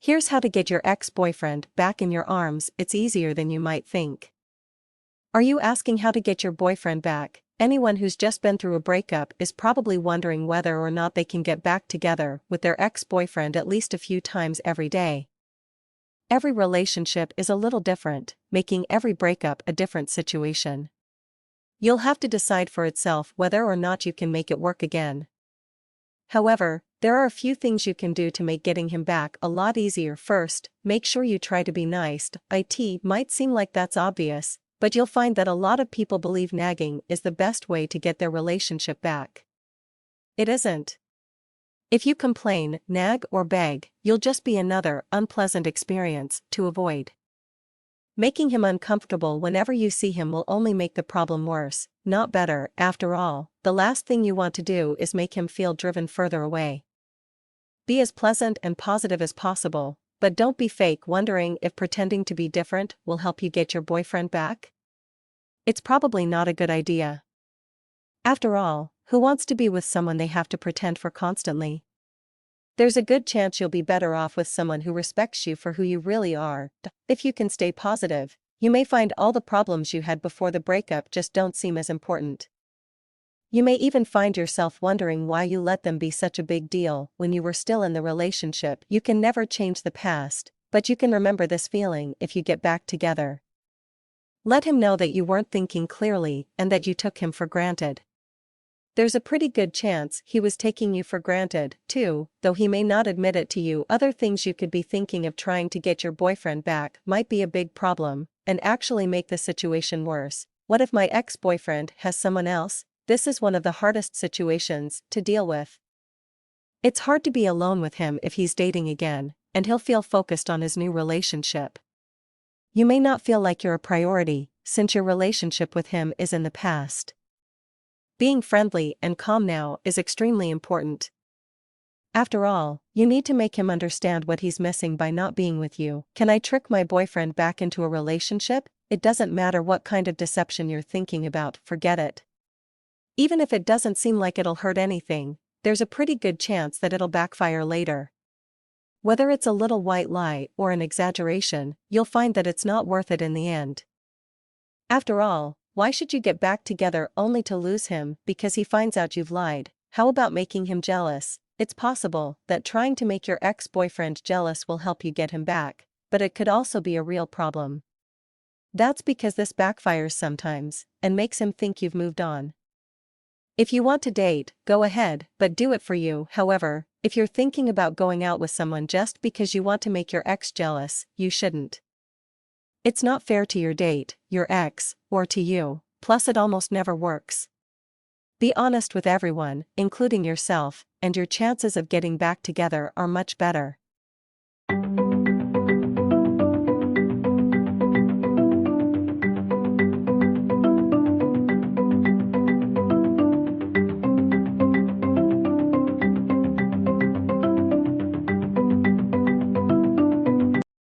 Here's how to get your ex-boyfriend back in your arms. It's easier than you might think. Are you asking how to get your boyfriend back? Anyone who's just been through a breakup is probably wondering whether or not they can get back together with their ex-boyfriend at least a few times every day. Every relationship is a little different, making every breakup a different situation. You'll have to decide for itself whether or not you can make it work again. However, there are a few things you can do to make getting him back a lot easier. First, make sure you try to be nice. It might seem like that's obvious, but you'll find that a lot of people believe nagging is the best way to get their relationship back. It isn't. If you complain, nag, or beg, you'll just be another unpleasant experience to avoid. Making him uncomfortable whenever you see him will only make the problem worse, not better. After all, the last thing you want to do is make him feel driven further away. Be as pleasant and positive as possible, but don't be fake wondering if pretending to be different will help you get your boyfriend back. It's probably not a good idea. After all, who wants to be with someone they have to pretend for constantly? There's a good chance you'll be better off with someone who respects you for who you really are. If you can stay positive, you may find all the problems you had before the breakup just don't seem as important. You may even find yourself wondering why you let them be such a big deal when you were still in the relationship. You can never change the past, but you can remember this feeling if you get back together. Let him know that you weren't thinking clearly and that you took him for granted. There's a pretty good chance he was taking you for granted, too, though he may not admit it to you. Other things you could be thinking of trying to get your boyfriend back might be a big problem and actually make the situation worse. What if my ex-boyfriend has someone else? This is one of the hardest situations to deal with. It's hard to be alone with him if he's dating again, and he'll feel focused on his new relationship. You may not feel like you're a priority, since your relationship with him is in the past. Being friendly and calm now is extremely important. After all, you need to make him understand what he's missing by not being with you. Can I trick my boyfriend back into a relationship? It doesn't matter what kind of deception you're thinking about, forget it. Even if it doesn't seem like it'll hurt anything, there's a pretty good chance that it'll backfire later. Whether it's a little white lie or an exaggeration, you'll find that it's not worth it in the end. After all, why should you get back together only to lose him because he finds out you've lied? How about making him jealous? It's possible that trying to make your ex-boyfriend jealous will help you get him back, but it could also be a real problem. That's because this backfires sometimes and makes him think you've moved on. If you want to date, go ahead, but do it for you. However, if you're thinking about going out with someone just because you want to make your ex jealous, you shouldn't. It's not fair to your date, your ex, or to you, plus it almost never works. Be honest with everyone, including yourself, and your chances of getting back together are much better.